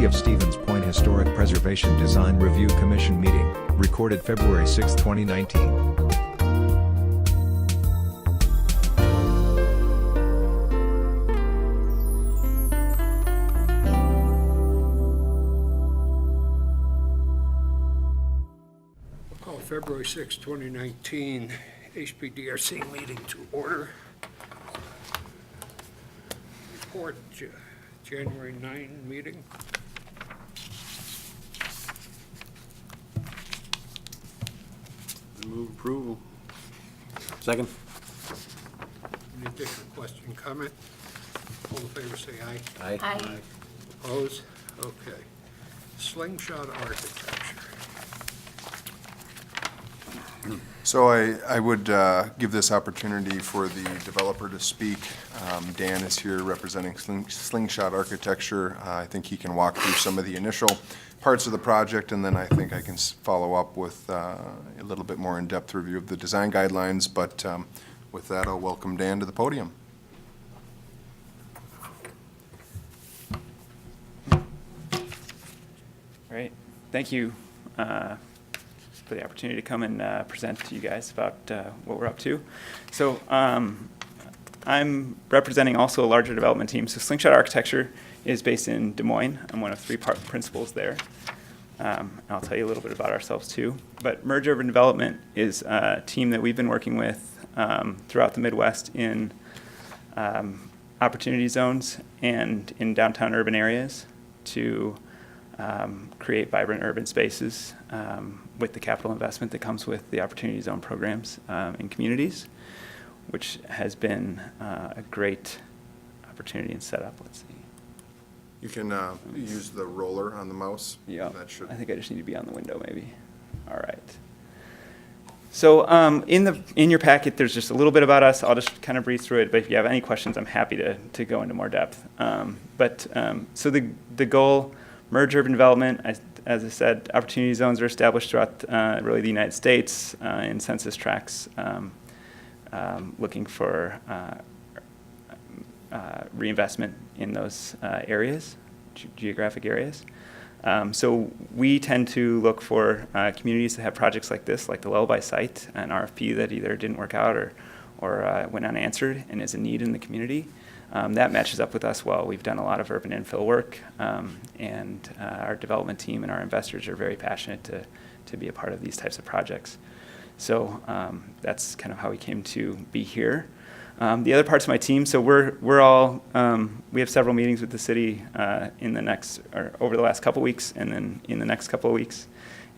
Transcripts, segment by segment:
of Stevens Point Historic Preservation Design Review Commission meeting, recorded February 6, 2019. February 6, 2019, HPDRC meeting to order. Report, January 9 meeting. I move approval. Second. Any additional question, comment? All in favor say aye. Aye. Aye. Opposed? Okay. Slingshot architecture. So I would give this opportunity for the developer to speak. Dan is here representing Slingshot Architecture. I think he can walk through some of the initial parts of the project, and then I think I can follow up with a little bit more in-depth review of the design guidelines. But with that, I'll welcome Dan to the podium. Great. Thank you for the opportunity to come and present to you guys about what we're up to. So I'm representing also a larger development team. So Slingshot Architecture is based in Des Moines. I'm one of three principals there. I'll tell you a little bit about ourselves too. But Merge Urban Development is a team that we've been working with throughout the Midwest in opportunity zones and in downtown urban areas to create vibrant urban spaces with the capital investment that comes with the Opportunity Zone programs in communities, which has been a great opportunity and setup. Let's see. You can use the roller on the mouse. Yeah, That should. I think I just need to be on the window maybe. All right. So in your packet, there's just a little bit about us. I'll just kind of breeze through it, but if you have any questions, I'm happy to go into more depth. So the goal, Merge Urban Development, as I said, opportunity zones are established throughout really the United States in census tracts, looking for reinvestment in those areas, geographic areas. So we tend to look for communities that have projects like this, like the Lullaby site, an RFP that either didn't work out or went unanswered and is a need in the community. That matches up with us well. We've done a lot of urban infill work, and our development team and our investors are very passionate to be a part of these types of projects. So that's kind of how we came to be here. The other parts of my team, so we're all, we have several meetings with the city over the last couple weeks and then in the next couple of weeks.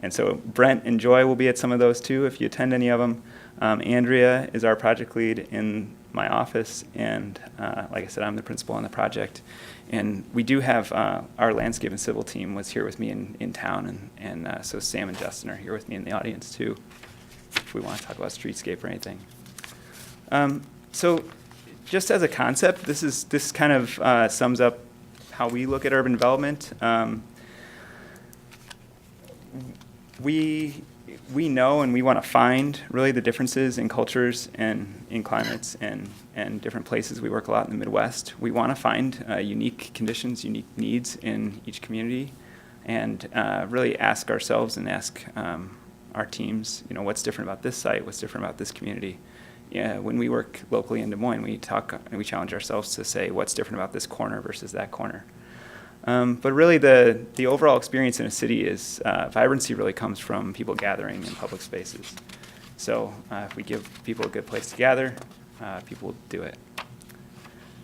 And so Brent and Joy will be at some of those too if you attend any of them. Andrea is our project lead in my office, and like I said, I'm the principal on the project. And we do have our landscape and civil team was here with me in town, and so Sam and Justin are here with me in the audience too, if we want to talk about streetscape or anything. So just as a concept, this kind of sums up how we look at urban development. We know and we want to find really the differences in cultures and in climates and different places. We work a lot in the Midwest. We want to find unique conditions, unique needs in each community, and really ask ourselves and ask our teams, what's different about this site, what's different about this community. Yeah, when we work locally in Des Moines, we challenge ourselves to say what's different about this corner versus that corner. But really the overall experience in a city is vibrancy really comes from people gathering in public spaces. So if we give people a good place to gather, people will do it.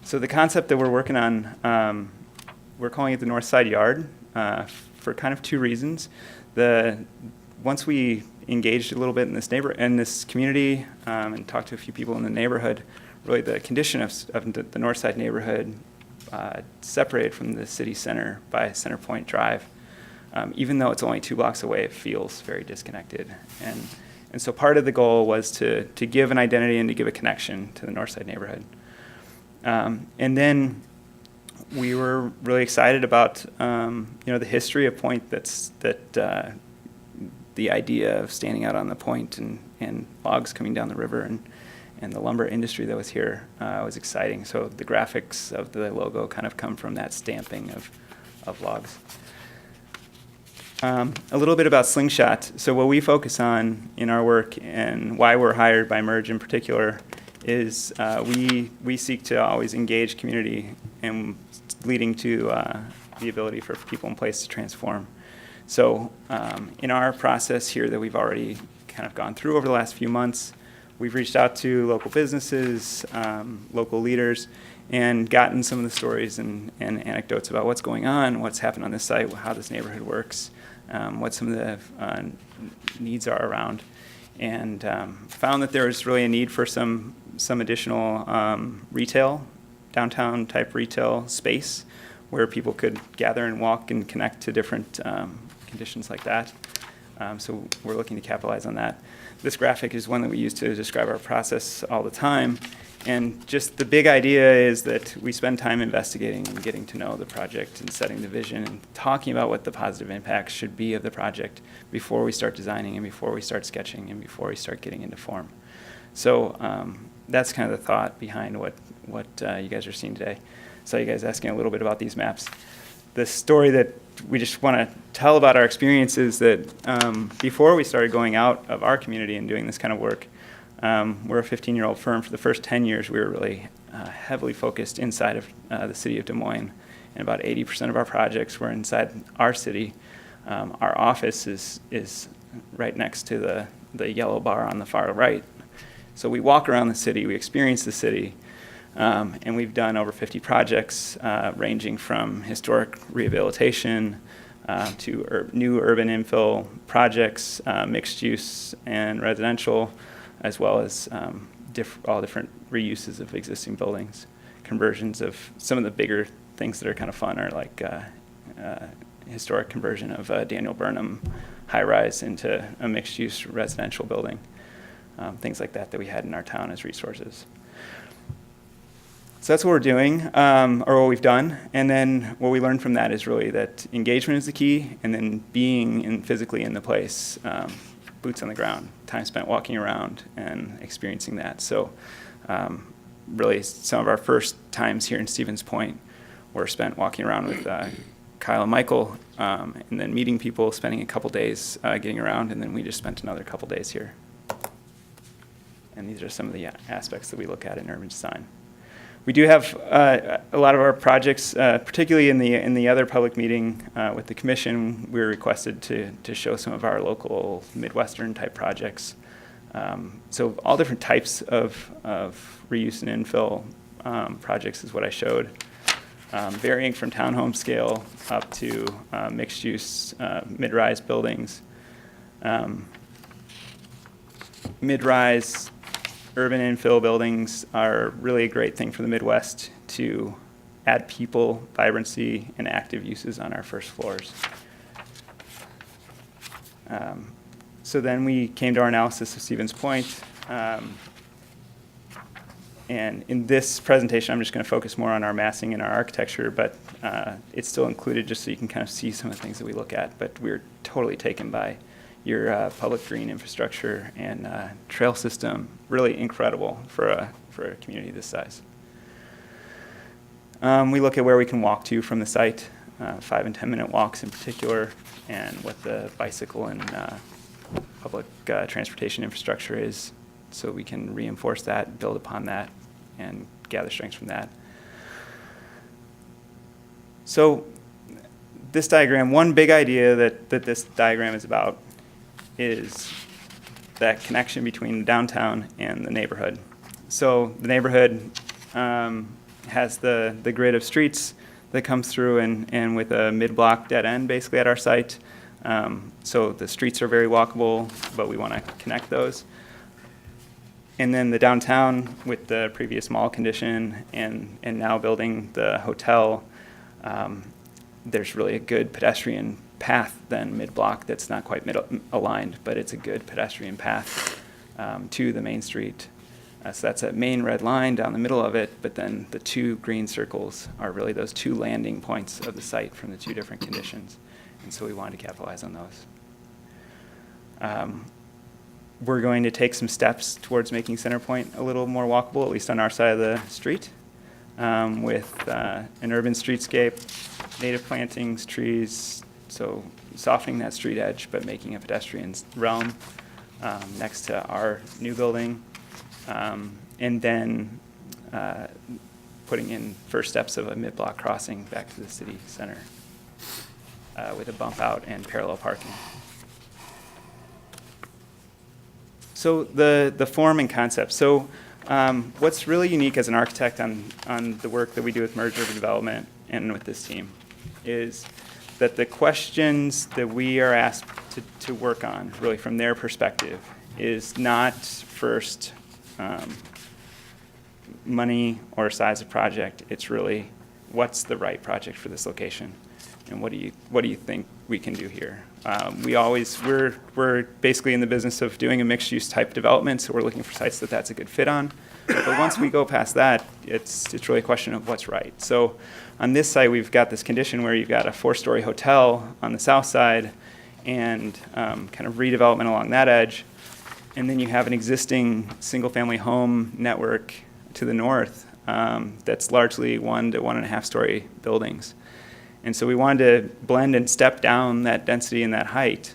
So the concept that we're working on, we're calling it the North Side Yard for kind of two reasons. Once we engaged a little bit in this community and talked to a few people in the neighborhood, really the condition of the North Side neighborhood separated from the city center by Centrepointe Drive. Even though it's only 2 blocks away, it feels very disconnected. And so part of the goal was to give an identity and to give a connection to the North Side neighborhood. And then we were really excited about the history of Point. The idea of standing out on the point and logs coming down the river and the lumber industry that was here was exciting. So the graphics of the logo kind of come from that stamping of logs. A little bit about Slingshot. So what we focus on in our work and why we're hired by Merge in particular is we seek to always engage community and leading to the ability for people in place to transform. So in our process here that we've already kind of gone through over the last few months, we've reached out to local businesses, local leaders, and gotten some of the stories and anecdotes about what's going on, what's happened on this site, how this neighborhood works, what some of the needs are around, and found that there was really a need for some additional retail, downtown type retail space where people could gather and walk and connect to different conditions like that. So we're looking to capitalize on that. This graphic is one that we use to describe our process all the time. And just the big idea is that we spend time investigating and getting to know the project and setting the vision and talking about what the positive impacts should be of the project before we start designing and before we start sketching and before we start getting into form. So that's kind of the thought behind what you guys are seeing today. So you guys asking a little bit about these maps. The story that we just want to tell about our experience is that before we started going out of our community and doing this kind of work, we're a 15-year-old firm. For the first 10 years, we were really heavily focused inside of the city of Des Moines, and about 80% of our projects were inside our city. Our office is right next to the yellow bar on the far right. So we walk around the city, we experience the city, and we've done over 50 projects ranging from historic rehabilitation to new urban infill projects, mixed use and residential, as well as all different reuses of existing buildings. Conversions of some of the bigger things that are kind of fun are like historic conversion of Daniel Burnham high-rise into a mixed-use residential building. Things like that we had in our town as resources. So that's what we're doing, or what we've done. And then what we learned from that is really that engagement is the key, and then being physically in the place, boots on the ground, time spent walking around and experiencing that. So really some of our first times here in Stevens Point were spent walking around with Kyle and Michael, and then meeting people, spending a couple days getting around, and then we just spent another couple days here. And these are some of the aspects that we look at in urban design. We do have a lot of our projects, particularly in the other public meeting with the commission, we were requested to show some of our local Midwestern type projects. So all different types of reuse and infill projects is what I showed, varying from townhome scale up to mixed use mid-rise buildings. Mid-rise urban infill buildings are really a great thing for the Midwest to add people, vibrancy, and active uses on our first floors. So then we came to our analysis of Stevens Point. And in this presentation, I'm just going to focus more on our massing and our architecture, but it's still included just so you can kind of see some of the things that we look at. But we're totally taken by your public green infrastructure and trail system. Really incredible for a community this size. We look at where we can walk to from the site, 5 and 10 minute walks in particular, and what the bicycle and public transportation infrastructure is, so we can reinforce that, build upon that, and gather strengths from that. So this diagram, one big idea that this diagram is about is that connection between downtown and the neighborhood. So the neighborhood has the grid of streets that comes through and with a mid-block dead end basically at our site. So the streets are very walkable, but we want to connect those. And then the downtown with the previous mall condition and now building the hotel, there's really a good pedestrian path then mid-block that's not quite aligned, but it's a good pedestrian path to the main street. So that's a main red line down the middle of it, but then the 2 green circles are really those 2 landing points of the site from the 2 different conditions. And so we wanted to capitalize on those. We're going to take some steps towards making Centrepointe a little more walkable, at least on our side of the street, with an urban streetscape, native plantings, trees, So softening that street edge, but making a pedestrian realm next to our new building. And then putting in first steps of a mid-block crossing back to the city center with a bump out and parallel parking. So the form and concept. So what's really unique as an architect on the work that we do with merger development and with this team is that the questions that we are asked to work on, really from their perspective, is not first money or size of project. It's really what's the right project for this location, and what do you think we can do here? We're basically in the business of doing a mixed-use type development, so we're looking for sites that's a good fit on. But once we go past that, it's really a question of what's right. So on this site, we've got this condition where you've got a 4-story hotel on the south side and kind of redevelopment along that edge. And then you have an existing single-family home network to the north that's largely 1 to 1.5 story buildings. And so we wanted to blend and step down that density and that height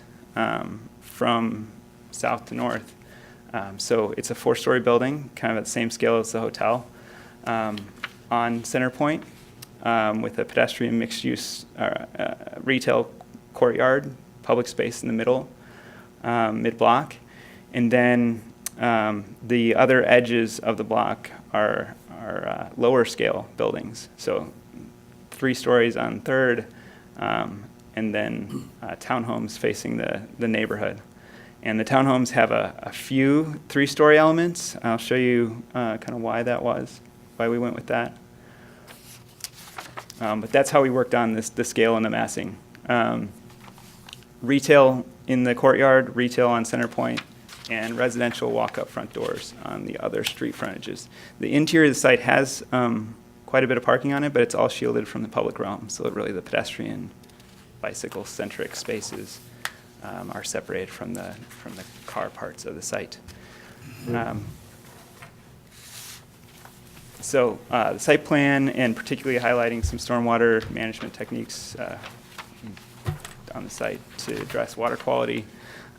from south to north. So it's a 4-story building, kind of at the same scale as the hotel, on Centrepointe, with a pedestrian mixed-use retail courtyard, public space in the middle, mid-block. And then the other edges of the block are lower scale buildings. So 3 stories on 3rd, and then townhomes facing the neighborhood. And the townhomes have a few 3-story elements. I'll show you kind of why that was, why we went with that. But that's how we worked on the scale and the massing. Retail in the courtyard, retail on Centrepointe, and residential walk-up front doors on the other street frontages. The interior of the site has quite a bit of parking on it, but it's all shielded from the public realm. So really the pedestrian, bicycle-centric spaces are separated from the car parts of the site. So the site plan, and particularly highlighting some stormwater management techniques on the site to address water quality.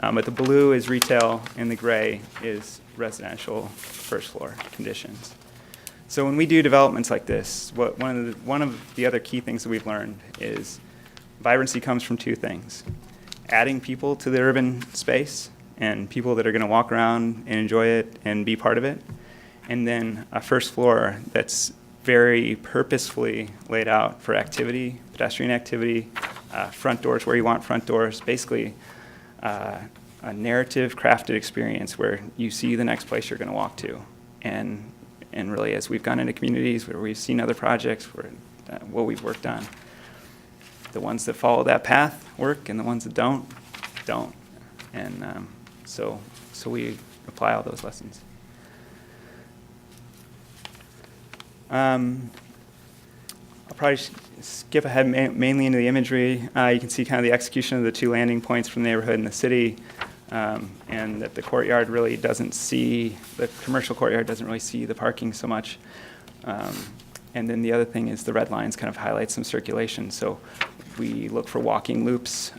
But the blue is retail and the gray is residential first floor conditions. So when we do developments like this, one of the other key things that we've learned is vibrancy comes from 2 things: adding people to the urban space and people that are going to walk around and enjoy it and be part of it, and then a first floor that's very purposefully laid out for activity, pedestrian activity, front doors where you want front doors, basically a narrative crafted experience where you see the next place you're going to walk to. And really, as we've gone into communities where we've seen other projects, what we've worked on, the ones that follow that path work, and the ones that don't. And so we apply all those lessons. I'll probably skip ahead mainly into the imagery. You can see kind of the execution of the 2 landing points from the neighborhood and the city, and that the courtyard really doesn't see, the commercial courtyard doesn't really see the parking so much. And then the other thing is the red lines kind of highlight some circulation. So we look for walking loops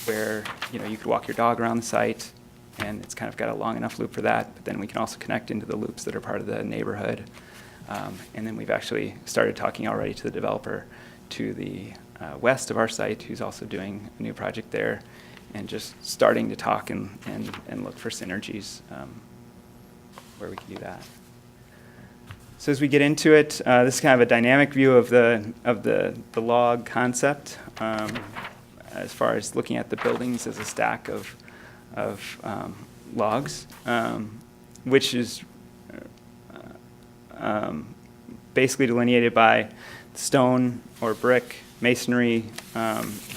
where you could walk your dog around the site, and it's kind of got a long enough loop for that. But then we can also connect into the loops that are part of the neighborhood. And then we've actually started talking already to the developer to the west of our site, who's also doing a new project there, and just starting to talk and look for synergies where we can do that. So as we get into it, this is kind of a dynamic view of the log concept, as far as looking at the buildings as a stack of logs, which is basically delineated by stone or brick, masonry,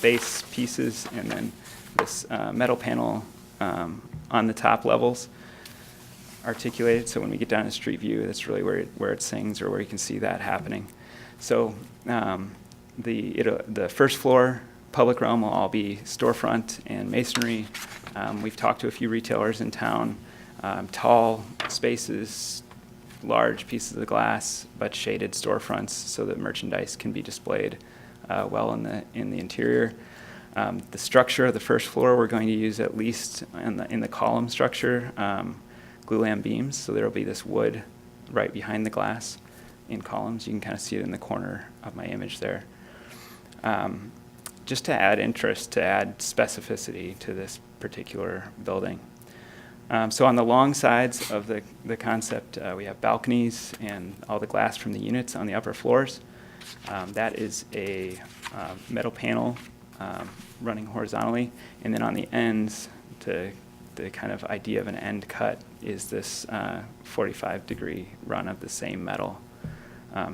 base pieces, and then this metal panel on the top levels articulated. So when we get down to street view, that's really where it sings, or where you can see that happening. So the first floor public realm will all be storefront and masonry. We've talked to a few retailers in town, tall spaces, large pieces of glass, but shaded storefronts so that merchandise can be displayed well in the interior. The structure of the first floor, we're going to use at least in the column structure, glulam beams. So there will be this wood right behind the glass in columns. You can kind of see it in the corner of my image there. Just to add interest, to add specificity to this particular building. So on the long sides of the concept, we have balconies and all the glass from the units on the upper floors. That is a metal panel running horizontally, and then on the ends, the kind of idea of an end cut is this 45-degree run of the same metal.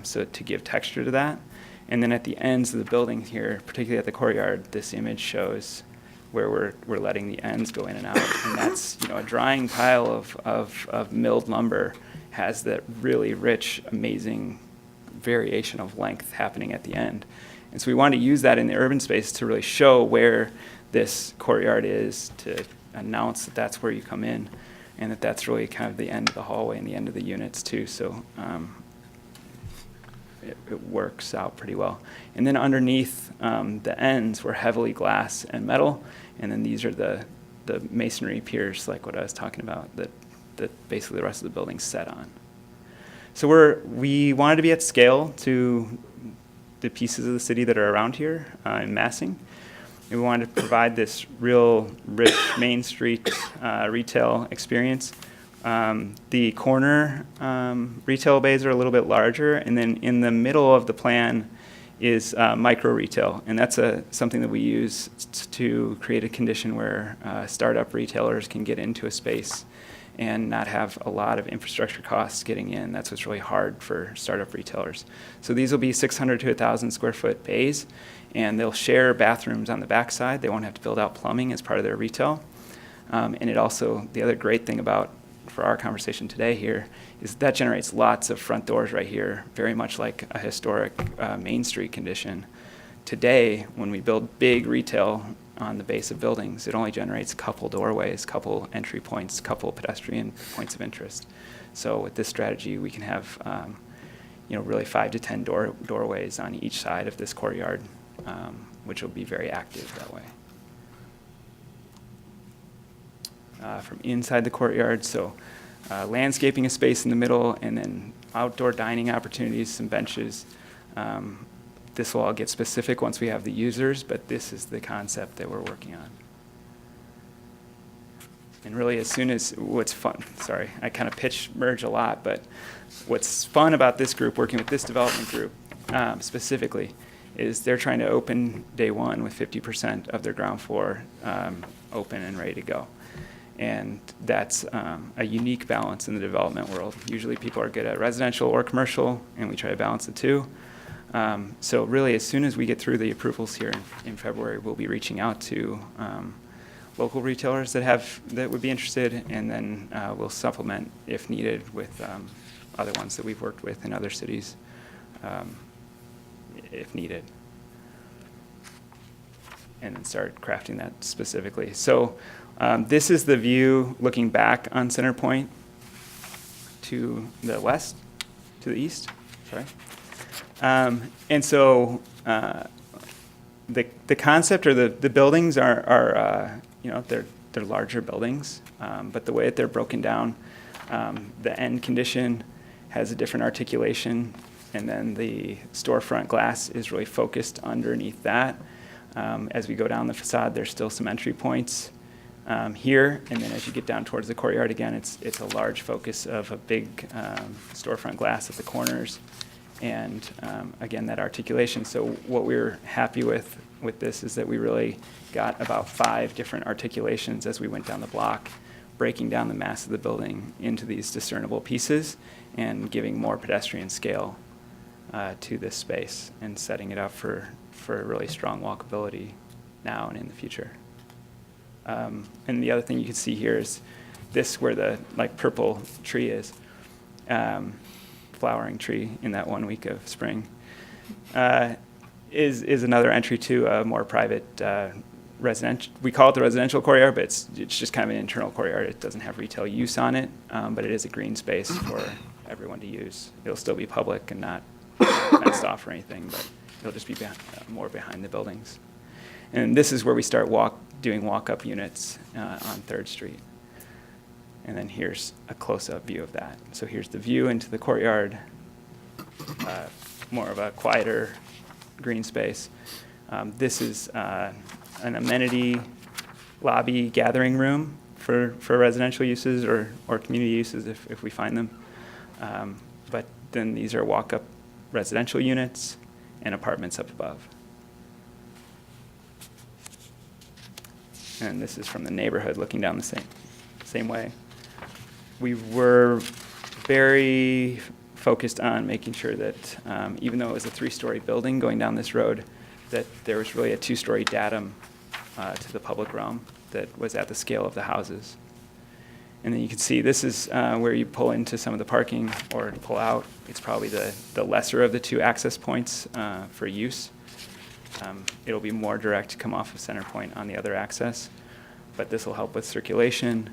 So to give texture to that. And then at the ends of the building here, particularly at the courtyard, this image shows where we're letting the ends go in and out. And that's, a drying pile of milled lumber has that really rich, amazing variation of length happening at the end. And so we wanted to use that in the urban space to really show where this courtyard is, to announce that that's where you come in, and that that's really kind of the end of the hallway and the end of the units too. So it works out pretty well. And then underneath the ends were heavily glass and metal, and then these are the masonry piers, like what I was talking about, that basically the rest of the building's set on. So we wanted to be at scale to the pieces of the city that are around here in Massing. And we wanted to provide this real rich Main Street retail experience. The corner retail bays are a little bit larger, and then in the middle of the plan is micro retail, and that's something that we use to create a condition where startup retailers can get into a space and not have a lot of infrastructure costs getting in. That's what's really hard for startup retailers. So these will be 600 to 1,000 square foot bays, and they'll share bathrooms on the backside. They won't have to build out plumbing as part of their retail. And it also, the other great thing for our conversation today here is that generates lots of front doors right here, very much like a historic Main Street condition. Today, when we build big retail on the base of buildings, it only generates a couple doorways, couple entry points, couple pedestrian points of interest. So with this strategy, we can have really 5 to 10 doorways on each side of this courtyard, which will be very active that way. From inside the courtyard, so landscaping a space in the middle, and then outdoor dining opportunities, some benches. This will all get specific once we have the users, but this is the concept that we're working on. And really, as soon as what's fun, sorry, I kind of pitch merge a lot, but what's fun about this group, working with this development group specifically, is they're trying to open day one with 50% of their ground floor open and ready to go. And that's a unique balance in the development world. Usually people are good at residential or commercial, and we try to balance the two. So really, as soon as we get through the approvals here in February, we'll be reaching out to local retailers that would be interested, and then we'll supplement, if needed, with other ones that we've worked with in other cities, if needed, and then start crafting that specifically. So this is the view looking back on Centrepointe to the west, to the east, sorry. And so the concept, or the buildings are they're larger buildings, but the way that they're broken down, the end condition has a different articulation, and then the storefront glass is really focused underneath that. As we go down the facade, there's still some entry points here, and then as you get down towards the courtyard again, it's a large focus of a big storefront glass at the corners. And again, that articulation. So what we're happy with this is that we really got about 5 different articulations as we went down the block, breaking down the mass of the building into these discernible pieces and giving more pedestrian scale to this space and setting it up for really strong walkability now and in the future. And the other thing you can see here is this, where the purple tree is. Flowering tree in that 1 week of spring, is another entry to a more private residential. We call it the residential courtyard, but it's just kind of an internal courtyard. It doesn't have retail use on it, but it is a green space for everyone to use. It'll still be public and not fenced off or anything, but It'll just be more behind the buildings. And this is where we start doing walk-up units on 3rd Street. And then here's a close-up view of that. So here's the view into the courtyard, more of a quieter green space. This is an amenity lobby gathering room for residential uses or community uses if we find them. But then these are walk-up residential units and apartments up above. And this is from the neighborhood looking down the same way. We were very focused on making sure that even though it was a 3-story building going down this road, that there was really a 2-story datum to the public realm that was at the scale of the houses. And then you can see this is where you pull into some of the parking or pull out. It's probably the lesser of the 2 access points for use. It'll be more direct to come off of Centrepointe on the other access, but this will help with circulation.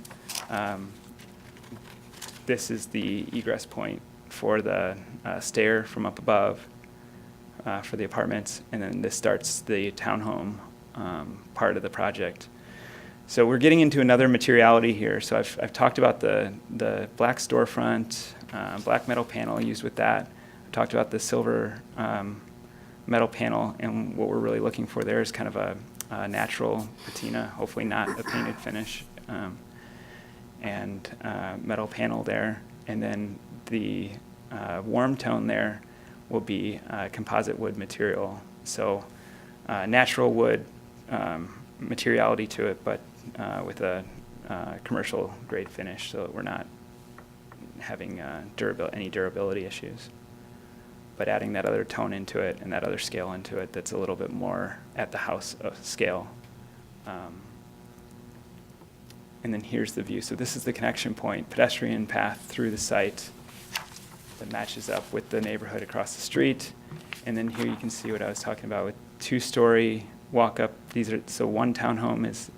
This is the egress point for the stair from up above for the apartments, and then this starts the townhome part of the project. So we're getting into another materiality here. So I've talked about the black storefront, black metal panel used with that. I've talked about the silver metal panel, and what we're really looking for there is kind of a natural patina, hopefully not a painted finish, and metal panel there. And then the warm tone there will be composite wood material. So natural wood materiality to it, but with a commercial grade finish, so that we're not having any durability issues. But adding that other tone into it and that other scale into it that's a little bit more at the house scale. And then here's the view. So this is the connection point, pedestrian path through the site that matches up with the neighborhood across the street. And then here you can see what I was talking about with 2-story walk-up. So one townhome is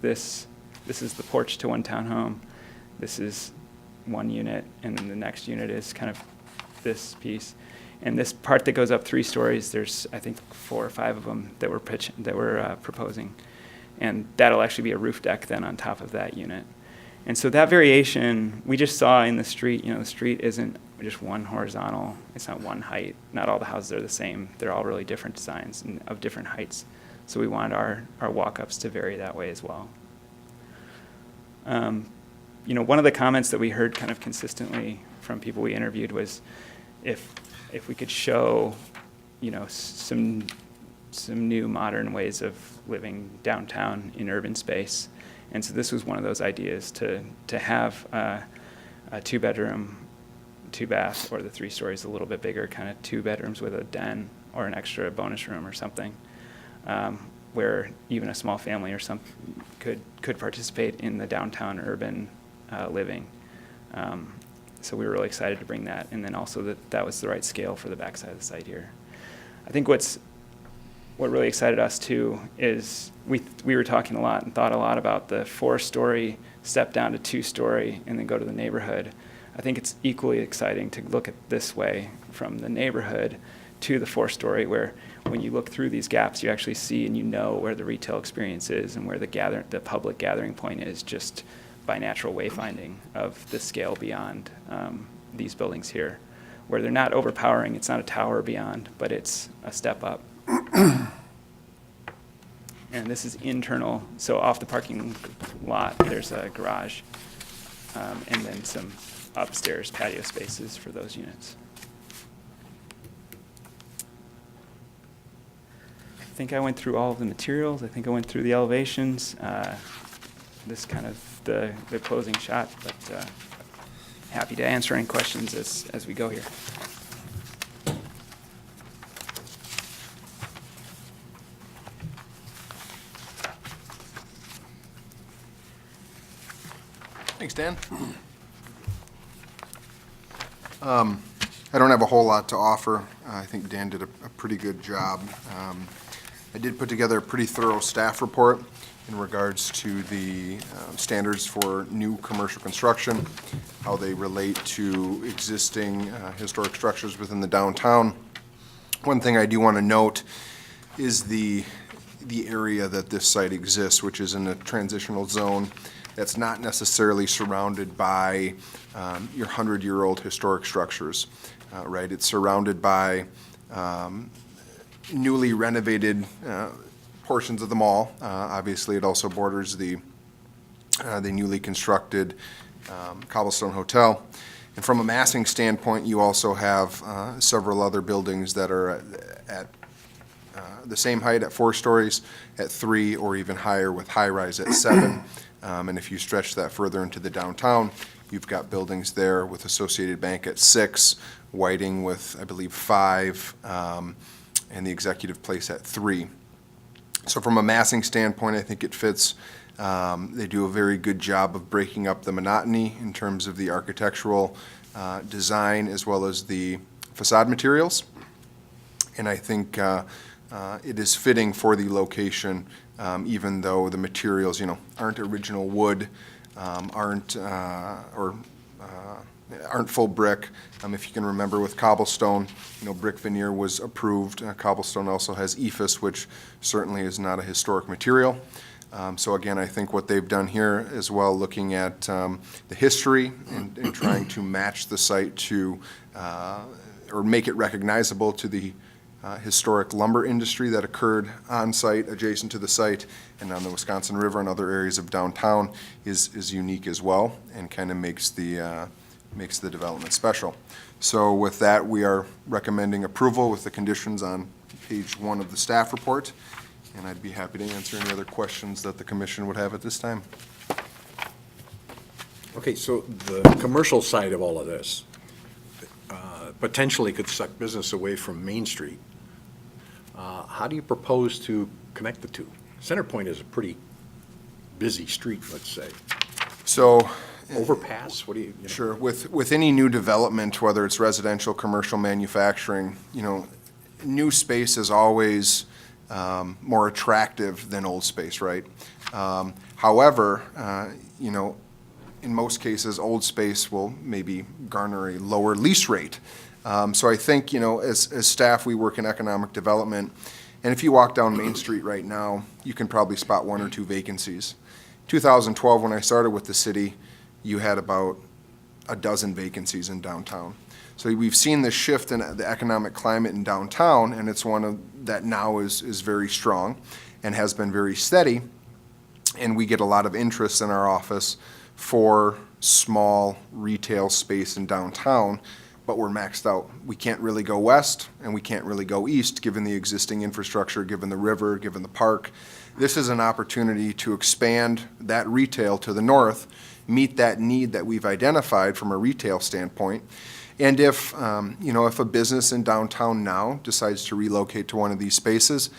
this. This is the porch to one townhome. This is one unit, and then the next unit is kind of this piece. And this part that goes up 3 stories, there's I think 4 or 5 of them that we're proposing, and that'll actually be a roof deck then on top of that unit. And so that variation we just saw in the street. The street isn't just one horizontal. It's not one height. Not all the houses are the same. They're all really different designs and of different heights. So we wanted our walk-ups to vary that way as well. One of the comments that we heard kind of consistently from people we interviewed was if we could show, some new modern ways of living downtown in urban space. And so this was one of those ideas to have a 2-bedroom, 2-bath, or the 3 stories a little bit bigger, kind of 2 bedrooms with a den or an extra bonus room or something, where even a small family or something could participate in the downtown urban living. So we were really excited to bring that, and then also that was the right scale for the backside of the site here. I think what really excited us too is we were talking a lot and thought a lot about the 4-story step down to 2-story and then go to the neighborhood. I think it's equally exciting to look at this way from the neighborhood to the 4-story, where when you look through these gaps, you actually see and you know where the retail experience is and where the public gathering point is, just by natural wayfinding of the scale beyond these buildings here, where they're not overpowering. It's not a tower beyond, but it's a step up. And this is internal, so off the parking lot, there's a garage, and then some upstairs patio spaces for those units. I think I went through all of the materials. I think I went through the elevations. This kind of the closing shot, but happy to answer any questions as we go here. Thanks, Dan. I don't have a whole lot to offer. I think Dan did a pretty good job. I did put together a pretty thorough staff report in regards to the standards for new commercial construction, how they relate to existing historic structures within the downtown, One thing I do want to note is the area that this site exists, which is in a transitional zone that's not necessarily surrounded by your 100-year-old historic structures, right? It's surrounded by newly renovated portions of the mall. Obviously, it also borders the newly constructed Cobblestone Hotel. And from a massing standpoint, you also have several other buildings that are at the same height at 4 stories, at 3, or even higher with high-rise at 7. And if you stretch that further into the downtown, you've got buildings there with Associated Bank at 6, Whiting with, I believe, 5, and the Executive Place at 3. So from a massing standpoint, I think it fits. They do a very good job of breaking up the monotony in terms of the architectural design as well as the facade materials. And I think it is fitting for the location, even though the materials, aren't original wood, aren't full brick. If you can remember with cobblestone, brick veneer was approved. Cobblestone also has ephes, which certainly is not a historic material. So again, I think what they've done here as well, looking at the history and trying to match the site to, or make it recognizable to the historic lumber industry that occurred on site, adjacent to the site, and on the Wisconsin River and other areas of downtown is unique as well, and kind of makes the development special. So with that, we are recommending approval with the conditions on page 1 of the staff report, and I'd be happy to answer any other questions that the commission would have at this time. Okay, so the commercial side of all of this potentially could suck business away from Main Street. How do you propose to connect the two? Centrepointe is a pretty busy street, let's say. So, Overpass, what do you? sure, with any new development, whether it's residential, commercial, manufacturing, new space is always more attractive than old space, right? However, in most cases, old space will maybe garner a lower lease rate. So I think, as staff, we work in economic development, and if you walk down Main Street right now, you can probably spot 1 or 2 vacancies. 2012, when I started with the city, you had about a dozen vacancies in downtown. So we've seen this shift in the economic climate in downtown, and it's one that now is very strong and has been very steady. And we get a lot of interest in our office for small retail space in downtown, but we're maxed out. We can't really go west, and we can't really go east, given the existing infrastructure, given the river, given the park. This is an opportunity to expand that retail to the north, meet that need that we've identified from a retail standpoint. And if a business in downtown now decides to relocate to one of these spaces,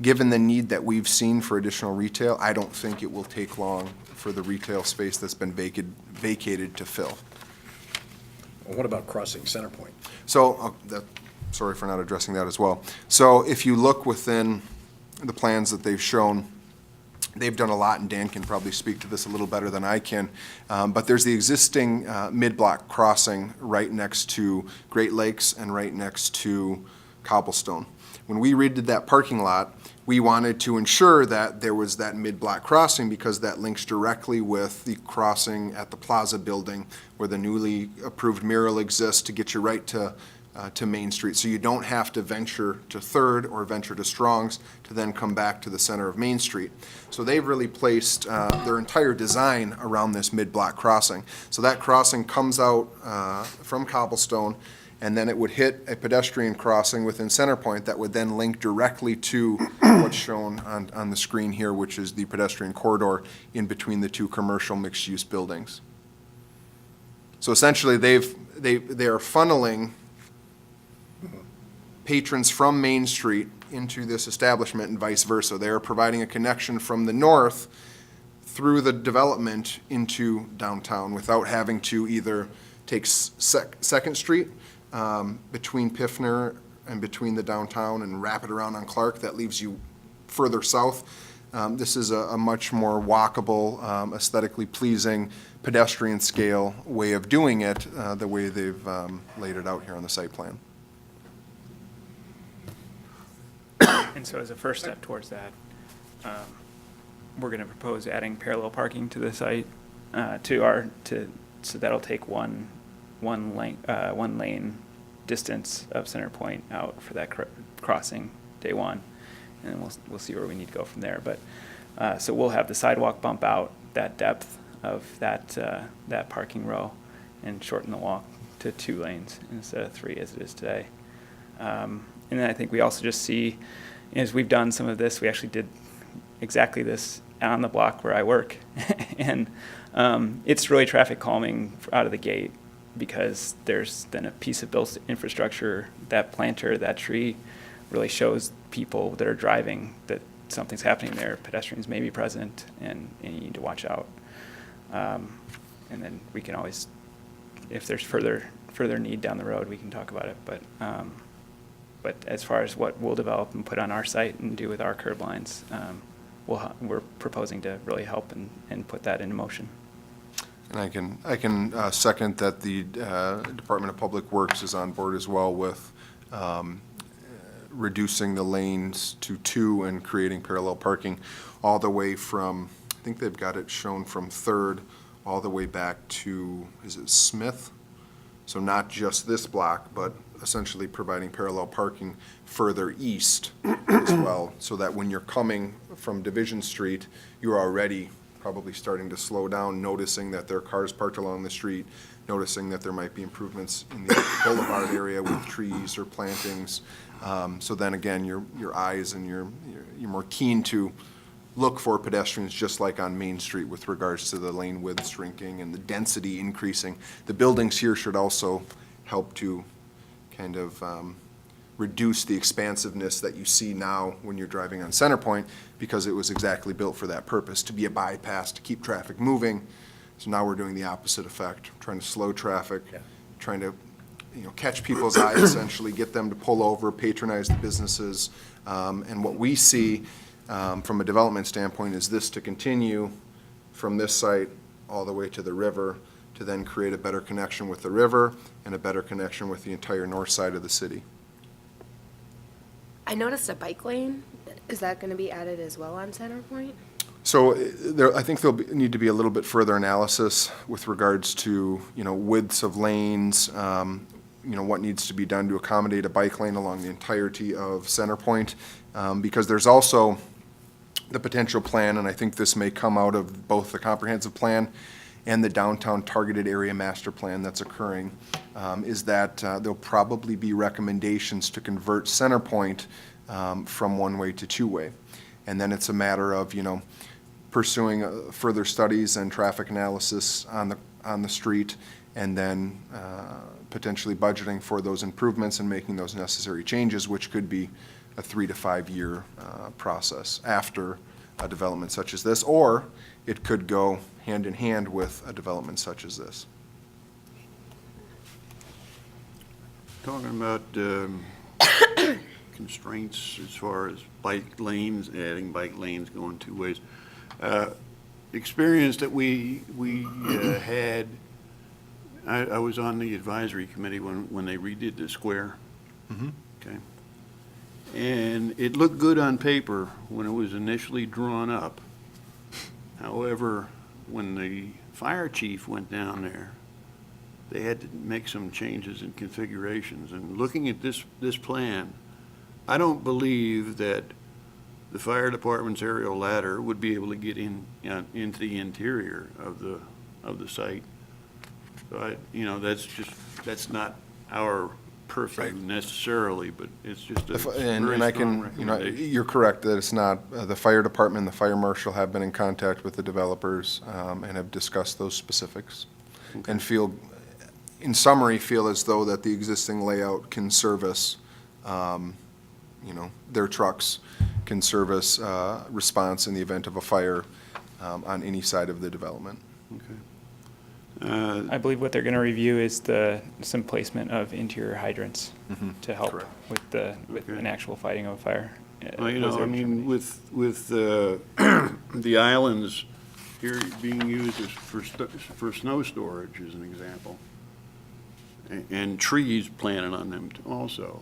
given the need that we've seen for additional retail, I don't think it will take long for the retail space that's been vacated to fill. Well, what about crossing Centrepointe? So, sorry for not addressing that as well. So if you look within the plans that they've shown, they've done a lot, and Dan can probably speak to this a little better than I can, but there's the existing mid-block crossing right next to Great Lakes and right next to Cobblestone. When we redid that parking lot, we wanted to ensure that there was that mid-block crossing because that links directly with the crossing at the Plaza building where the newly approved mural exists to get you right to Main Street. So you don't have to venture to 3rd or venture to Strong's to then come back to the center of Main Street. So they've really placed their entire design around this mid-block crossing. So that crossing comes out from Cobblestone, and then it would hit a pedestrian crossing within Centrepointe that would then link directly to what's shown on the screen here, which is the pedestrian corridor in between the 2 commercial mixed-use buildings. So essentially, they are funneling patrons from Main Street into this establishment and vice versa. They are providing a connection from the north through the development into downtown without having to either take Second Street between Piffner and between the downtown and wrap it around on Clark. That leaves you further south. This is a much more walkable, aesthetically pleasing, pedestrian scale way of doing it, the way they've laid it out here on the site plan. And so as a first step towards that, we're going to propose adding parallel parking to the site, so that'll take one lane distance of Centrepointe out for that crossing day one, and then we'll see where we need to go from there. But so we'll have the sidewalk bump out that depth of that parking row and shorten the walk to 2 lanes instead of 3 as it is today. And then I think we also just see, as we've done some of this, we actually did exactly this on the block where I work. And it's really traffic calming out of the gate because there's then a piece of built infrastructure, that planter, that tree really shows people that are driving that something's happening there. Pedestrians may be present and you need to watch out. And then we can always, if there's further need down the road, we can talk about it. But as far as what we'll develop and put on our site and do with our curb lines, we're proposing to really help and put that into motion. And I can second that the Department of Public Works is on board as well with reducing the lanes to 2 and creating parallel parking all the way from, I think they've got it shown from 3rd all the way back to, is it Smith? So not just this block, but essentially providing parallel parking further east as well, so that when you're coming from Division Street, you're already probably starting to slow down, noticing that there are cars parked along the street, noticing that there might be improvements in the boulevard area with trees or plantings. So then again, your eyes and you're more keen to look for pedestrians, just like on Main Street with regards to the lane width shrinking and the density increasing. The buildings here should also help to kind of reduce the expansiveness that you see now when you're driving on Centrepointe, because it was exactly built for that purpose, to be a bypass, to keep traffic moving. So now we're doing the opposite effect, trying to slow traffic, trying to catch people's eye, essentially, get them to pull over, patronize the businesses. And what we see from a development standpoint is this to continue from this site all the way to the river, to then create a better connection with the river and a better connection with the entire north side of the city. I noticed a bike lane. Is that going to be added as well on Centrepointe? So I think there'll need to be a little bit further analysis with regards to, widths of lanes, what needs to be done to accommodate a bike lane along the entirety of Centrepointe, because there's also the potential plan, and I think this may come out of both the comprehensive plan and the downtown targeted area master plan that's occurring, is that there'll probably be recommendations to convert Centrepointe from one-way to two-way. And then it's a matter of, pursuing further studies and traffic analysis on the street, and then potentially budgeting for those improvements and making those necessary changes, which could be a 3 to 5 year process after a development such as this, or it could go hand in hand with a development such as this. Talking about constraints as far as bike lanes, adding bike lanes going 2 ways. Experience that we had, I was on the advisory committee when they redid the square. Mm-hmm. Okay. And it looked good on paper when it was initially drawn up. However, when the fire chief went down there, they had to make some changes in configurations. And looking at this plan, I don't believe that the fire department's aerial ladder would be able to get into the interior of the site. So that's not our purview necessarily, but it's just a very strong recommendation. You're correct that it's not, the fire department, the fire marshal have been in contact with the developers and have discussed those specifics. Okay. And in summary, feel as though that the existing layout can service, their trucks can service response in the event of a fire on any side of the development. Okay. I believe what they're going to review is some placement of interior hydrants to help Correct. with an actual fighting of a fire. Well, with the islands here being used for snow storage as an example, and trees planted on them also,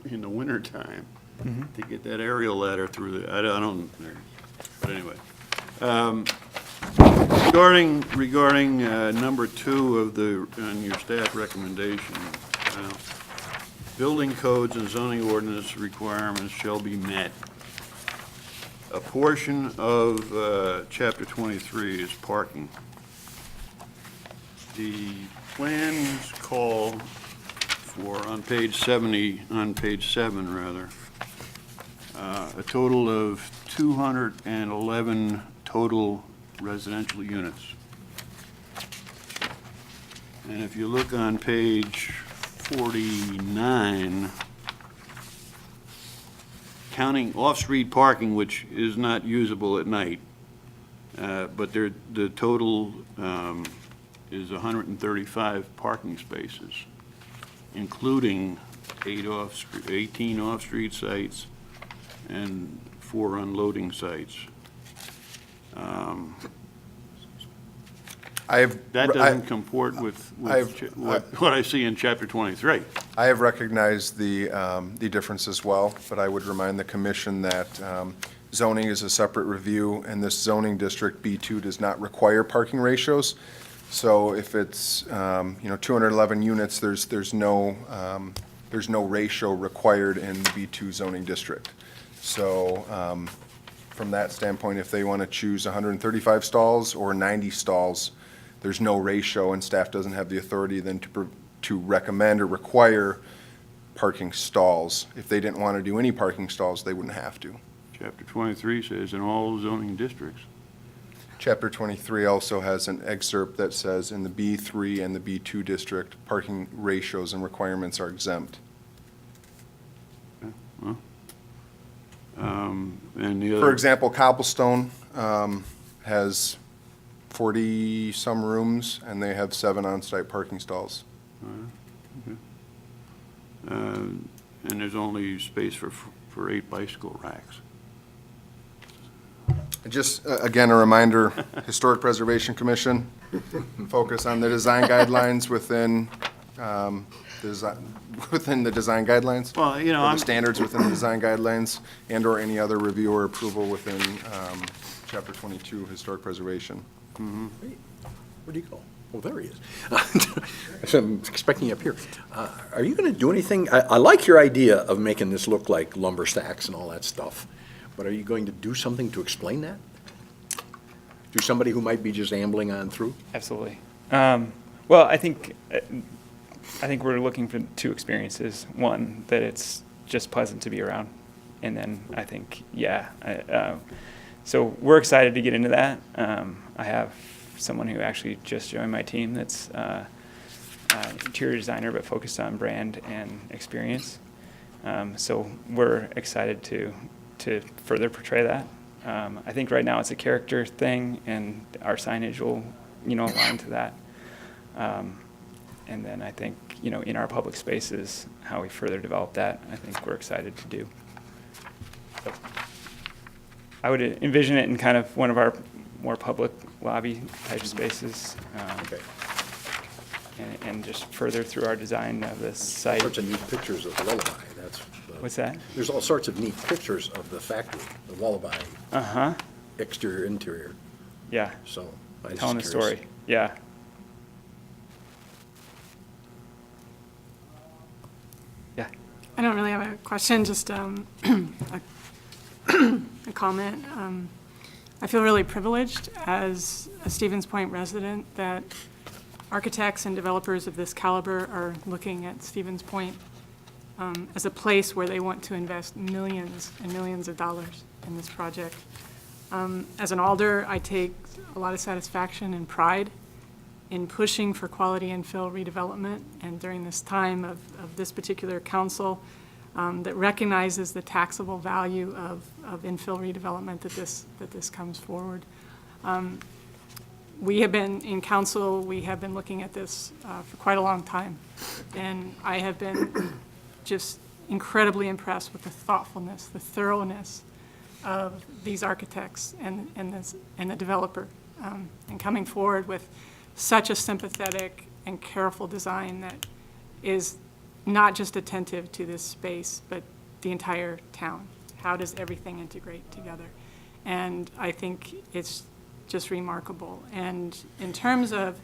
in the wintertime, to get that aerial ladder through the, I don't, but anyway. Regarding number 2 of on your staff recommendation, building codes and zoning ordinance requirements shall be met. A portion of Chapter 23 is parking. The plans call for, on page 7 rather, a total of 211 total residential units. And if you look on page 49, counting off-street parking, which is not usable at night, but the total is 135 parking spaces, including 18 off-street sites and 4 unloading sites. That doesn't comport with what I see in Chapter 23. I have recognized the difference as well, but I would remind the commission that zoning is a separate review, and this zoning district, B2, does not require parking ratios. So if it's, 211 units, there's no ratio required in the B2 zoning district. So from that standpoint, if they want to choose 135 stalls or 90 stalls, there's no ratio, and staff doesn't have the authority then to recommend or require parking stalls. If they didn't want to do any parking stalls, they wouldn't have to. Chapter 23 says in all zoning districts. Chapter 23 also has an excerpt that says in the B3 and the B2 district, parking ratios and requirements are exempt. And the other. For example, Cobblestone has 40-some rooms, and they have 7 on-site parking stalls. And there's only space for 8 bicycle racks. Just, again, a reminder, Historic Preservation Commission, focus on the design guidelines within the design guidelines. Well, or the standards within the design guidelines, and/or any other review or approval within Chapter 22, Historic Preservation. Where'd he go? Oh, there he is. I'm expecting you up here. Are you going to do anything? I like your idea of making this look like lumber stacks and all that stuff, but are you going to do something to explain that? To somebody who might be just ambling on through? Absolutely. Well, I think we're looking for 2 experiences. One, that it's just pleasant to be around, and then I think, so we're excited to get into that. I have someone who actually just joined my team that's an interior designer but focused on brand and experience. So we're excited to further portray that. I think right now it's a character thing, and our signage will, align to that. And then I think, in our public spaces, how we further develop that, I think we're excited to do. So I would envision it in kind of one of our more public lobby type spaces. Okay. And just further through our design of this All site. sorts of neat pictures of the Lullaby. What's that? There's all sorts of neat pictures of the factory, the Lullaby, exterior, interior. Yeah. So I was Telling the just curious. story. Yeah. Yeah. I don't really have a question, just a comment. I feel really privileged as a Stevens Point resident that architects and developers of this caliber are looking at Stevens Point as a place where they want to invest millions and millions of dollars in this project. As an alder, I take a lot of satisfaction and pride in pushing for quality infill redevelopment, and during this time of this particular council that recognizes the taxable value of infill redevelopment that this comes forward. We have been, in council, we have been looking at this for quite a long time, and I have been just incredibly impressed with the thoughtfulness, the thoroughness of these architects and the developer, and coming forward with such a sympathetic and careful design that is not just attentive to this space, but the entire town. How does everything integrate together? And I think it's just remarkable. And in terms of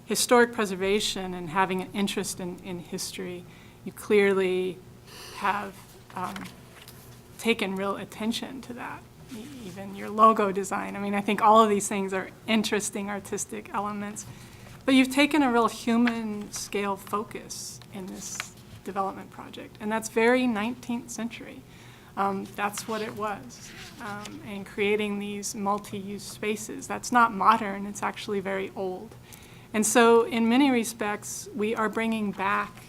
historic preservation and having an interest in history, you clearly have taken real attention to that. Even your logo design. I mean, I think all of these things are interesting artistic elements. But you've taken a real human scale focus in this development project. And that's very 19th century. That's what it was. And creating these multi-use spaces. That's not modern, it's actually very old. And so in many respects, we are bringing back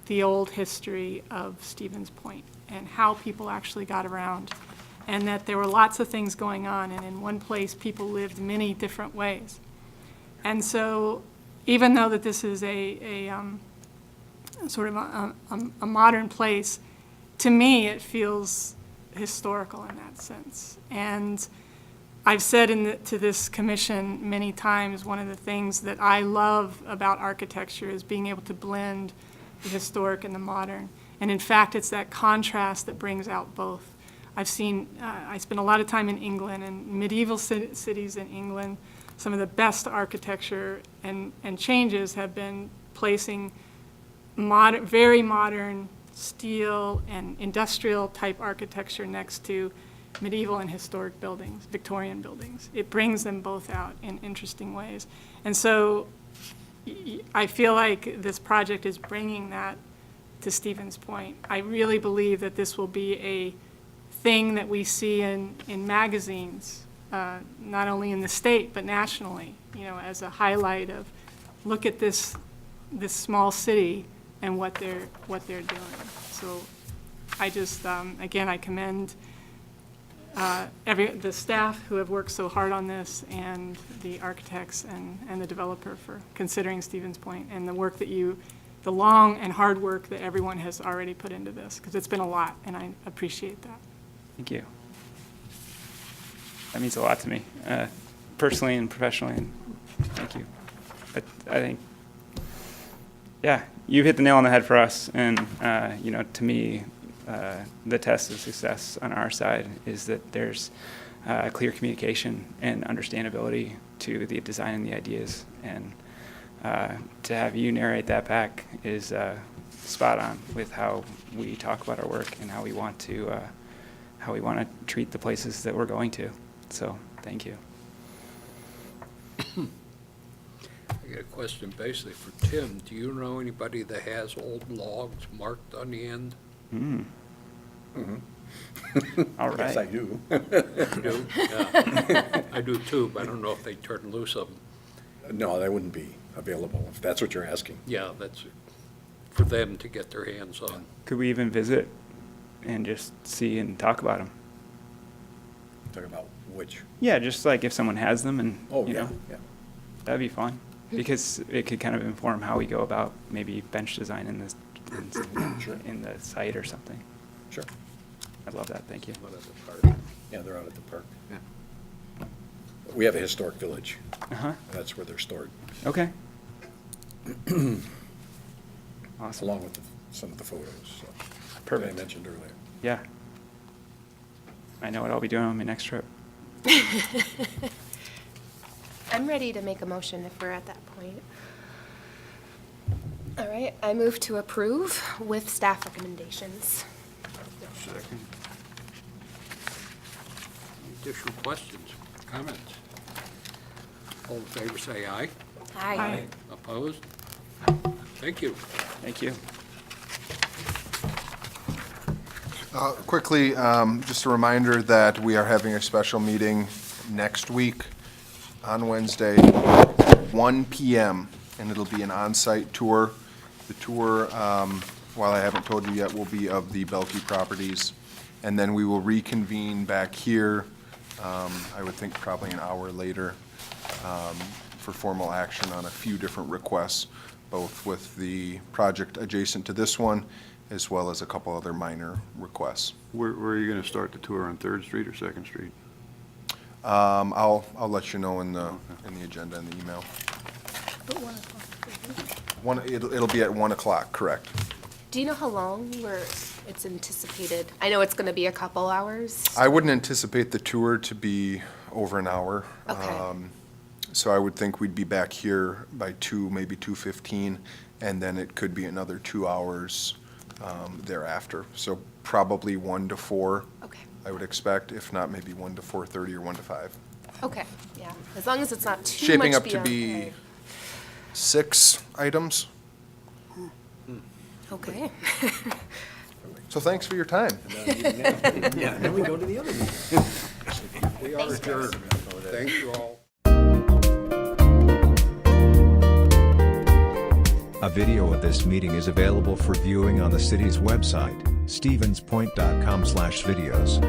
the old history of Stevens Point and how people actually got around. And that there were lots of things going on, and in one place, people lived many different ways. And so even though that this is a sort of a modern place, to me, it feels historical in that sense. And I've said to this commission many times, one of the things that I love about architecture is being able to blend the historic and the modern. And in fact, it's that contrast that brings out both. I spent a lot of time in England, and medieval cities in England, some of the best architecture and changes have been placing very modern steel and industrial type architecture next to medieval and historic buildings, Victorian buildings. It brings them both out in interesting ways. And so I feel like this project is bringing that to Stevens Point. I really believe that this will be a thing that we see in magazines, not only in the state, but nationally, as a highlight of, look at this small city and what they're doing. So I just, again, I commend the staff who have worked so hard on this, and the architects and the developer for considering Stevens Point, and the long and hard work that everyone has already put into this, because it's been a lot, and I appreciate that. Thank you. That means a lot to me, personally and professionally, and thank you. I think, yeah, you've hit the nail on the head for us, and to me, the test of success on our side is that there's clear communication and understandability to the design and the ideas, and to have you narrate that back is spot on with how we talk about our work and how we want to treat the places that we're going to. So, thank you. I got a question basically for Tim. Do you know anybody that has old logs marked on the end? All right. Yes, I do. You do? Yeah. I do too, but I don't know if they turn loose of them. No, that wouldn't be available, if that's what you're asking. Yeah, that's for them to get their hands on. Could we even visit and just see and talk about them? Talk about which? Yeah, just like if someone has them, and Oh, you yeah, know, yeah. that'd be fun, because it could kind of inform how we go about maybe bench design in this Sure. in the site or something. Sure. I'd love that. Thank you. What other part? Yeah, they're out at the park. We have a historic village. Uh-huh. That's where they're stored, Okay. Awesome. along with some of the photos, so, that I Perfect. mentioned earlier. Yeah. I know what I'll be doing on my next trip. I'm ready to make a motion if we're at that point. All right, I move to approve with staff recommendations. Second. Any additional questions, comments? All in favor, say aye. Aye. Opposed? Thank you. Thank you. Quickly, just a reminder that we are having a special meeting next week on Wednesday, 1 PM, and it'll be an on-site tour. The tour, while I haven't told you yet, will be of the Belkey properties, and then we will reconvene back here, I would think probably an hour later, for formal action on a few different requests, both with the project adjacent to this one, as well as a couple other minor requests. Where are you going to start the tour, on 3rd Street or 2nd Street? I'll let you know in the agenda and the email. It'll be at 1 o'clock, correct. Do you know how long we're it's anticipated? I know it's going to be a couple hours. I wouldn't anticipate the tour to be over an hour. Okay. So I would think we'd be back here by 2, maybe 2:15, and then it could be another 2 hours thereafter. So probably 1 to 4, Okay, I would expect, if not maybe 1 to 4:30 or 1 to 5. okay, yeah, as long as it's not too much Shaping up to beyond be that. 6 items. Okay. So thanks for your time. Yeah, then we go to the other meeting. We are adjourned. Thank you all. A video of this meeting is available for viewing on the city's website, stevenspoint.com/videos.